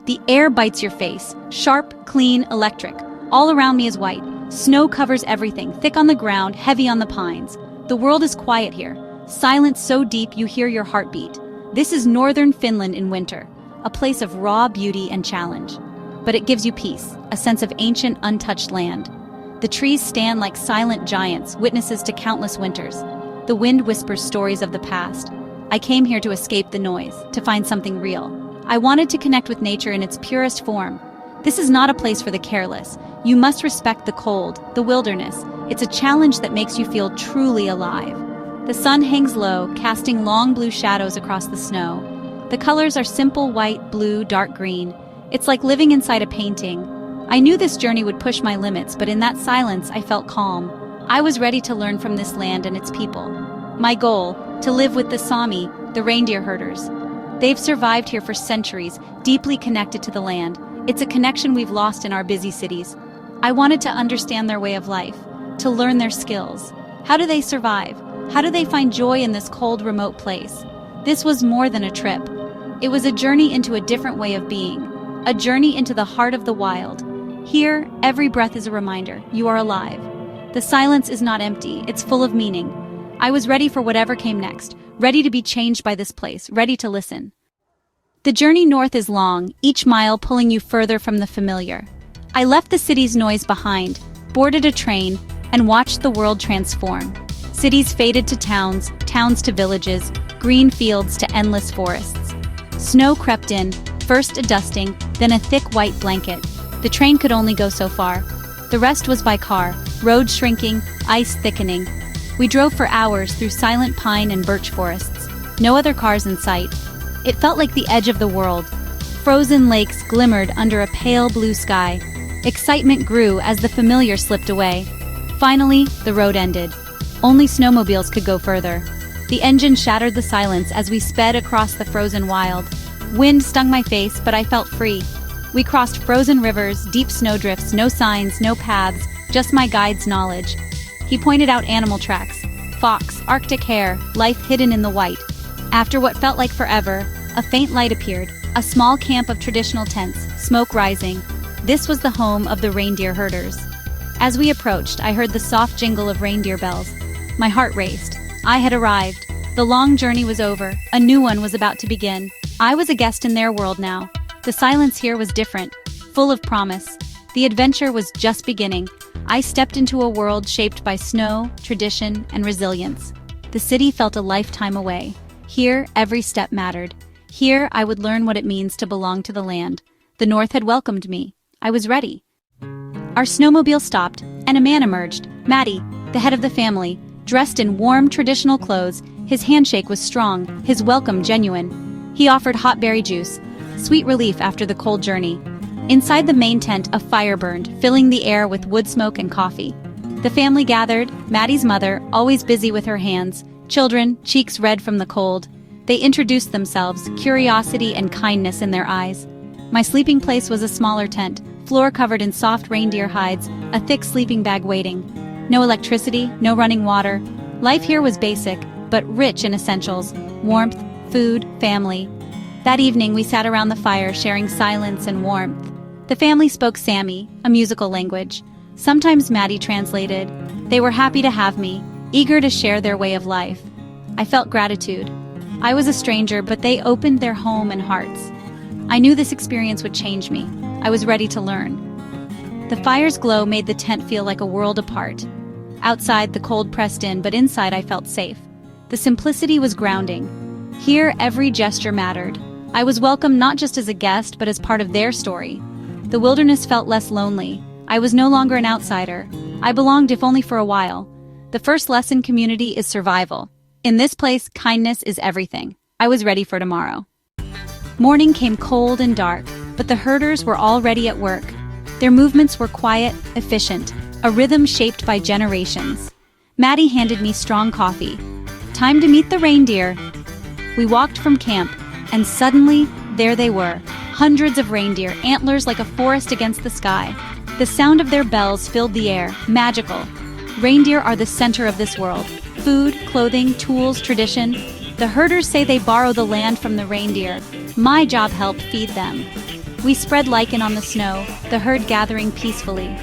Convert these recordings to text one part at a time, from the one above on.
The air bites your face, sharp, clean, electric. All around me is white. Snow covers everything, thick on the ground, heavy on the pines. The world is quiet here. Silence so deep you hear your heartbeat. This is northern Finland in winter, a place of raw beauty and challenge. But it gives you peace, a sense of ancient, untouched land. The trees stand like silent giants, witnesses to countless winters. The wind whispers stories of the past. I came here to escape the noise, to find something real. I wanted to connect with nature in its purest form. This is not a place for the careless. You must respect the cold, the wilderness. It's a challenge that makes you feel truly alive. The sun hangs low, casting long blue shadows across the snow. The colors are simple white, blue, dark green. It's like living inside a painting. I knew this journey would push my limits, but in that silence, I felt calm. I was ready to learn from this land and its people. My goal, to live with the Sámi, the reindeer herders. They've survived here for centuries, deeply connected to the land. It's a connection we've lost in our busy cities. I wanted to understand their way of life, to learn their skills. How do they survive? How do they find joy in this cold, remote place? This was more than a trip. It was a journey into a different way of being, a journey into the heart of the wild. Here, every breath is a reminder, you are alive. The silence is not empty, it's full of meaning. I was ready for whatever came next, ready to be changed by this place, ready to listen. The journey north is long, each mile pulling you further from the familiar. I left the city's noise behind, boarded a train, and watched the world transform. Cities faded to towns, towns to villages, green fields to endless forests. Snow crept in, first a dusting, then a thick white blanket. The train could only go so far. The rest was by car, roads shrinking, ice thickening. We drove for hours through silent pine and birch forests. No other cars in sight. It felt like the edge of the world. Frozen lakes glimmered under a pale blue sky. Excitement grew as the familiar slipped away. Finally, the road ended. Only snowmobiles could go further. The engine shattered the silence as we sped across the frozen wild. Wind stung my face, but I felt free. We crossed frozen rivers, deep snowdrifts, no signs, no paths, just my guide's knowledge. He pointed out animal tracks, fox, Arctic hare, life hidden in the white. After what felt like forever, a faint light appeared, a small camp of traditional tents, smoke rising. This was the home of the reindeer herders. As we approached, I heard the soft jingle of reindeer bells. My heart raced. I had arrived. The long journey was over. A new one was about to begin. I was a guest in their world now. The silence here was different, full of promise. The adventure was just beginning. I stepped into a world shaped by snow, tradition, and resilience. The city felt a lifetime away. Here, every step mattered. Here, I would learn what it means to belong to the land. The North had welcomed me. I was ready. Our snowmobile stopped, and a man emerged, Matty, the head of the family, dressed in warm, traditional clothes. His handshake was strong, his welcome genuine. He offered hot berry juice, sweet relief after the cold journey. Inside the main tent, a fire burned, filling the air with wood smoke and coffee. The family gathered, Maddie's mother, always busy with her hands, children, cheeks red from the cold. They introduced themselves, curiosity and kindness in their eyes. My sleeping place was a smaller tent, floor covered in soft reindeer hides, a thick sleeping bag waiting. No electricity, no running water. Life here was basic, but rich in essentials, warmth, food, family. That evening we sat around the fire sharing silence and warmth. The family spoke Sámi, a musical language. Sometimes Maddie translated. They were happy to have me, eager to share their way of life. I felt gratitude. I was a stranger, but they opened their home and hearts. I knew this experience would change me. I was ready to learn. The fire's glow made the tent feel like a world apart. Outside, the cold pressed in, but inside I felt safe. The simplicity was grounding. Here, every gesture mattered. I was welcomed not just as a guest, but as part of their story. The wilderness felt less lonely. I was no longer an outsider. I belonged, if only for a while. The first lesson, community, is survival. In this place, kindness is everything. I was ready for tomorrow. Morning came cold and dark, but the herders were already at work. Their movements were quiet, efficient, a rhythm shaped by generations. Maddie handed me strong coffee. Time to meet the reindeer. We walked from camp, and suddenly, there they were. Hundreds of reindeer, antlers like a forest against the sky. The sound of their bells filled the air, magical. Reindeer are the center of this world. Food, clothing, tools, tradition. The herders say they borrow the land from the reindeer. My job helped feed them. We spread lichen on the snow, the herd gathering peacefully.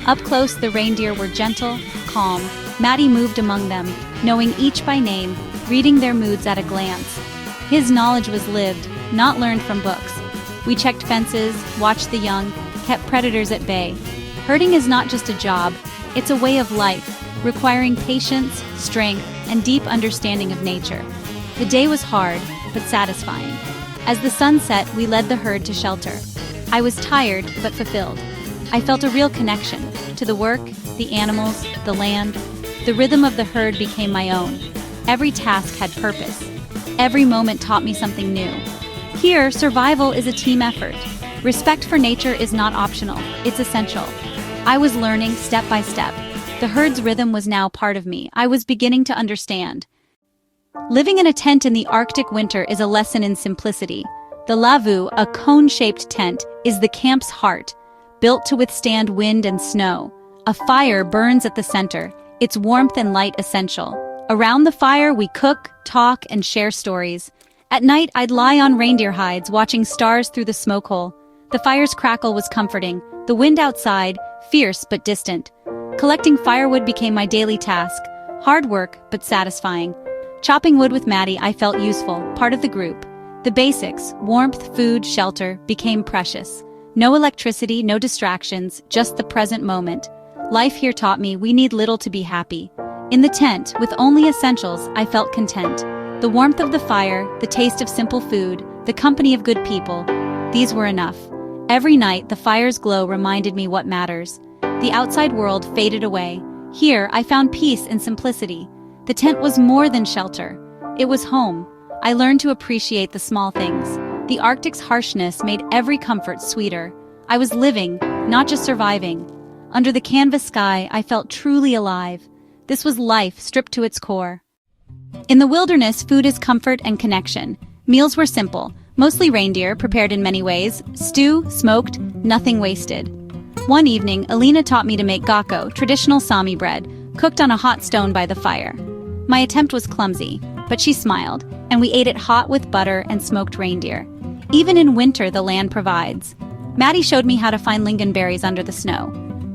Up close, the reindeer were gentle, calm. Maddie moved among them, knowing each by name, reading their moods at a glance. His knowledge was lived, not learned from books. We checked fences, watched the young, kept predators at bay. Herding is not just a job, it's a way of life, requiring patience, strength, and deep understanding of nature. The day was hard, but satisfying. As the sun set, we led the herd to shelter. I was tired, but fulfilled. I felt a real connection to the work, the animals, the land. The rhythm of the herd became my own. Every task had purpose. Every moment taught me something new. Here, survival is a team effort. Respect for nature is not optional, it's essential. I was learning step by step. The herd's rhythm was now part of me. I was beginning to understand. Living in a tent in the Arctic winter is a lesson in simplicity. The lavu, a cone-shaped tent, is the camp's heart, built to withstand wind and snow. A fire burns at the center, its warmth and light essential. Around the fire, we cook, talk, and share stories. At night, I'd lie on reindeer hides, watching stars through the smoke hole. The fire's crackle was comforting, the wind outside, fierce but distant. Collecting firewood became my daily task, hard work but satisfying. Chopping wood with Maddie, I felt useful, part of the group. The basics, warmth, food, shelter, became precious. No electricity, no distractions, just the present moment. Life here taught me we need little to be happy. In the tent, with only essentials, I felt content. The warmth of the fire, the taste of simple food, the company of good people, these were enough. Every night, the fire's glow reminded me what matters. The outside world faded away. Here, I found peace and simplicity. The tent was more than shelter. It was home. I learned to appreciate the small things. The Arctic's harshness made every comfort sweeter. I was living, not just surviving. Under the canvas sky, I felt truly alive. This was life stripped to its core. In the wilderness, food is comfort and connection. Meals were simple, mostly reindeer, prepared in many ways. Stew, smoked, nothing wasted. One evening, Alina taught me to make gakko, traditional Sámi bread, cooked on a hot stone by the fire. My attempt was clumsy, but she smiled, and we ate it hot with butter and smoked reindeer. Even in winter, the land provides. Maddie showed me how to find lingonberries under the snow.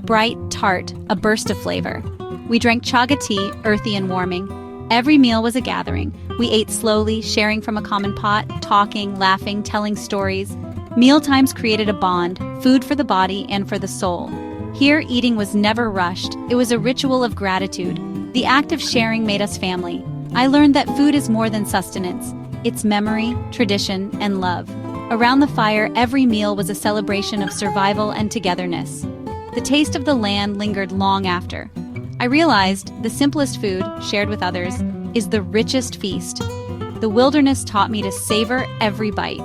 Bright, tart, a burst of flavor. We drank chaga tea, earthy and warming. Every meal was a gathering. We ate slowly, sharing from a common pot, talking, laughing, telling stories. Mealtimes created a bond, food for the body and for the soul. Here, eating was never rushed. It was a ritual of gratitude. The act of sharing made us family. I learned that food is more than sustenance. It's memory, tradition, and love. Around the fire, every meal was a celebration of survival and togetherness. The taste of the land lingered long after. I realized the simplest food, shared with others, is the richest feast. The wilderness taught me to savor every bite.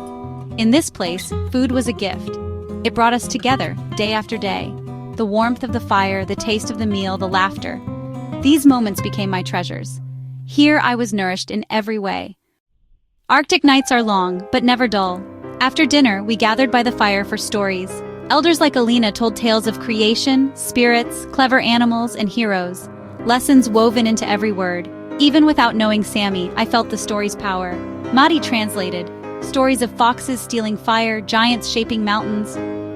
In this place, food was a gift. It brought us together, day after day. The warmth of the fire, the taste of the meal, the laughter. These moments became my treasures. Here I was nourished in every way. Arctic nights are long, but never dull. After dinner, we gathered by the fire for stories. Elders like Alina told tales of creation, spirits, clever animals, and heroes. Lessons woven into every word. Even without knowing Sámi, I felt the story's power. Maddie translated. Stories of foxes stealing fire, giants shaping mountains.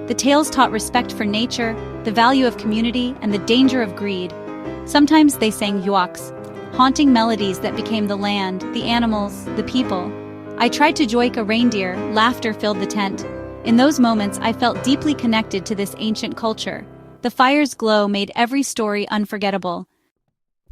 The tales taught respect for nature, the value of community, and the danger of greed. Sometimes they sang yuaks, haunting melodies that became the land, the animals, the people. I tried to joik a reindeer, laughter filled the tent. In those moments, I felt deeply connected to this ancient culture. The fire's glow made every story unforgettable.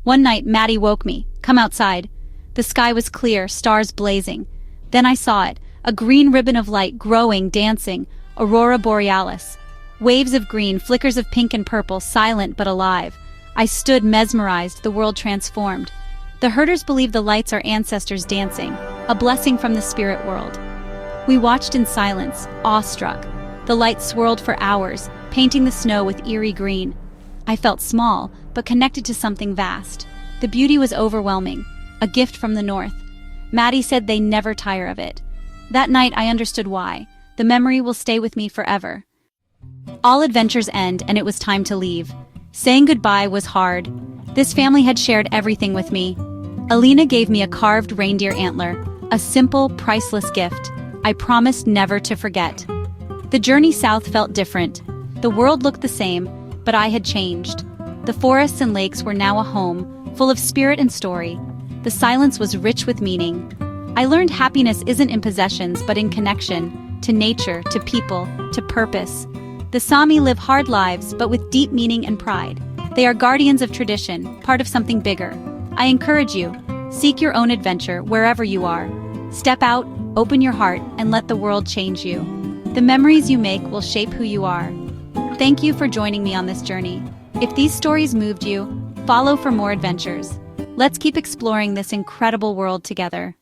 One night, Maddie woke me. Come outside. The sky was clear, stars blazing. Then I saw it, a green ribbon of light growing, dancing, aurora borealis. Waves of green, flickers of pink and purple, silent but alive. I stood mesmerized, the world transformed. The herders believe the lights are ancestors dancing, a blessing from the spirit world. We watched in silence, awestruck. The light swirled for hours, painting the snow with eerie green. I felt small, but connected to something vast. The beauty was overwhelming, a gift from the north. Maddie said they never tire of it. That night I understood why. The memory will stay with me forever. All adventures end, and it was time to leave. Saying goodbye was hard. This family had shared everything with me. Alina gave me a carved reindeer antler, a simple, priceless gift. I promised never to forget. The journey south felt different. The world looked the same, but I had changed. The forests and lakes were now a home, full of spirit and story. The silence was rich with meaning. I learned happiness isn't in possessions but in connection, to nature, to people, to purpose. The Sámi live hard lives but with deep meaning and pride. They are guardians of tradition, part of something bigger. I encourage you, seek your own adventure wherever you are. Step out, open your heart, and let the world change you. The memories you make will shape who you are. Thank you for joining me on this journey. If these stories moved you, follow for more adventures. Let's keep exploring this incredible world together.